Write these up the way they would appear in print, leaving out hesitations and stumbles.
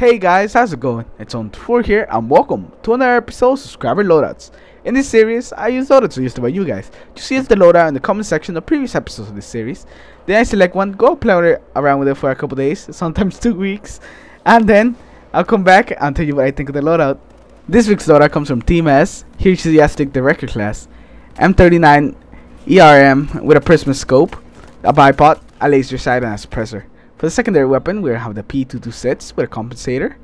Hey guys, how's it going? It's On4 here and welcome to another episode of Subscriber Loadouts. In this series, I use loadouts suggested by you guys. Just use the loadout in the comment section of previous episodes of this series. Then I select one, go play around with it for a couple days, sometimes 2 weeks, and then I'll come back and tell you what I think of the loadout. This week's loadout comes from Team S. Here's the the Recker class. M39 ERM with a prism scope, a bipod, a laser sight, and a suppressor. For the secondary weapon, we have the P226 with a compensator.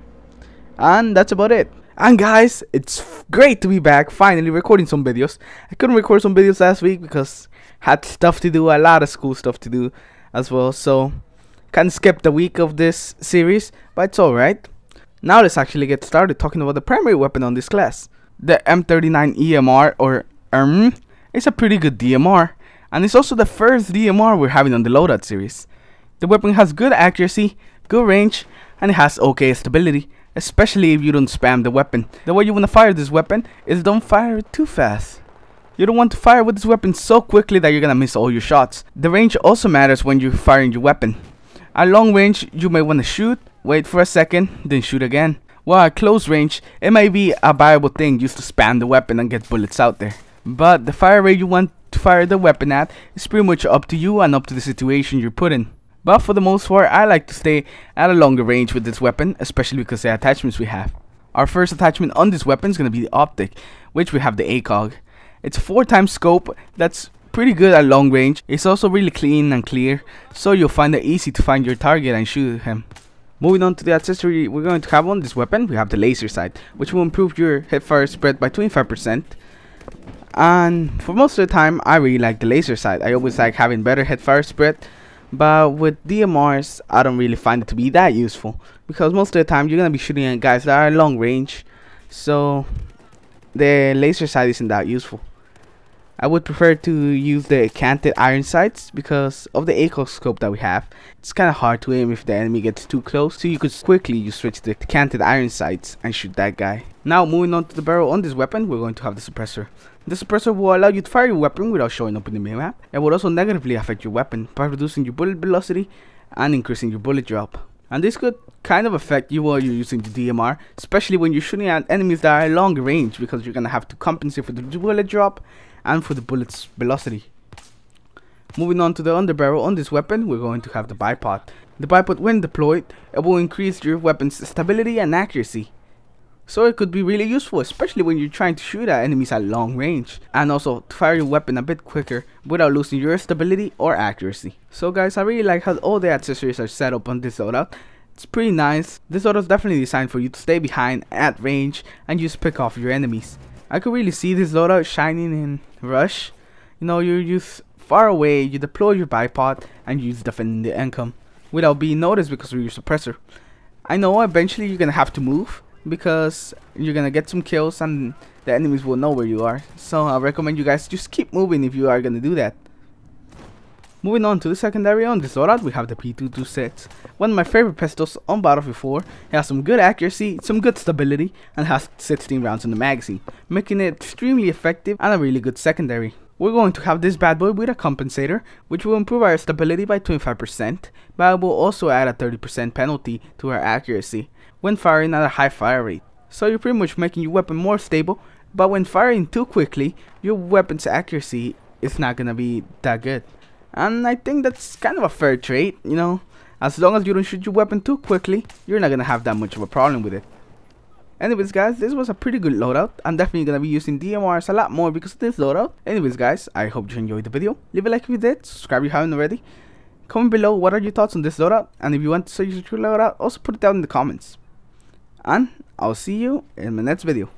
And that's about it. And guys, it's great to be back, finally recording some videos. I couldn't record some videos last week because I had stuff to do, a lot of school stuff to do as well. So, kind of skipped a week of this series, but it's alright. Now let's actually get started talking about the primary weapon on this class. The M39 EMR, or it's a pretty good DMR. And it's also the first DMR we're having on the Loadout series. The weapon has good accuracy, good range, and it has okay stability, especially if you don't spam the weapon. The way you want to fire this weapon is don't fire it too fast. You don't want to fire with this weapon so quickly that you're gonna miss all your shots. The range also matters when you're firing your weapon. At long range, you may want to shoot, wait for a second, then shoot again. While at close range, it may be a viable thing just to spam the weapon and get bullets out there. But the fire rate you want to fire the weapon at is pretty much up to you and up to the situation you're put in. But for the most part, I like to stay at a longer range with this weapon, especially because of the attachments we have. Our first attachment on this weapon is going to be the Optic, which we have the ACOG. It's a 4x scope that's pretty good at long range. It's also really clean and clear, so you'll find it easy to find your target and shoot him. Moving on to the accessory we're going to have on this weapon, we have the laser sight, which will improve your hipfire spread by 25%. And for most of the time, I really like the laser sight. I always like having better hipfire spread. But with DMRs, I don't really find it to be that useful, because most of the time you're going to be shooting at guys that are long range, so the laser sight isn't that useful. I would prefer to use the canted iron sights because of the ACOG scope that we have. It's kind of hard to aim if the enemy gets too close, so you could quickly switch to the canted iron sights and shoot that guy. Now moving on to the barrel on this weapon, we're going to have the suppressor. The suppressor will allow you to fire your weapon without showing up in the minimap. It will also negatively affect your weapon by reducing your bullet velocity and increasing your bullet drop. And this could kind of affect you while you're using the DMR, especially when you're shooting at enemies that are long range, because you're going to have to compensate for the bullet drop and for the bullet's velocity. Moving on to the underbarrel on this weapon, we're going to have the bipod. The bipod, when deployed, it will increase your weapon's stability and accuracy. So it could be really useful, especially when you're trying to shoot at enemies at long range, and also to fire your weapon a bit quicker without losing your stability or accuracy. So guys, I really like how all the accessories are set up on this loadout. It's pretty nice. This loadout is definitely designed for you to stay behind at range and just pick off your enemies. I could really see this loadout shining in Rush. You know, you're just far away, you deploy your bipod, and you just defend the income without being noticed because of your suppressor. I know eventually you're gonna have to move, because you're gonna get some kills and the enemies will know where you are, so I recommend you guys just keep moving if you are gonna do that. Moving on to the secondary on this loadout, we have the P226, one of my favorite pistols on Battlefield 4. It has some good accuracy, some good stability, and has 16 rounds in the magazine, making it extremely effective and a really good secondary. We're going to have this bad boy with a compensator, which will improve our stability by 25%, but it will also add a 30% penalty to our accuracy when firing at a high fire rate. So you're pretty much making your weapon more stable, but when firing too quickly, your weapon's accuracy is not gonna be that good. And I think that's kind of a fair trait, you know. As long as you don't shoot your weapon too quickly, you're not gonna have that much of a problem with it. Anyways guys, this was a pretty good loadout. I'm definitely gonna be using DMRs a lot more because of this loadout. Anyways guys, I hope you enjoyed the video. Leave a like if you did, subscribe if you haven't already. Comment below what are your thoughts on this loadout, and if you want to suggest your loadout, also put it down in the comments. And I'll see you in my next video.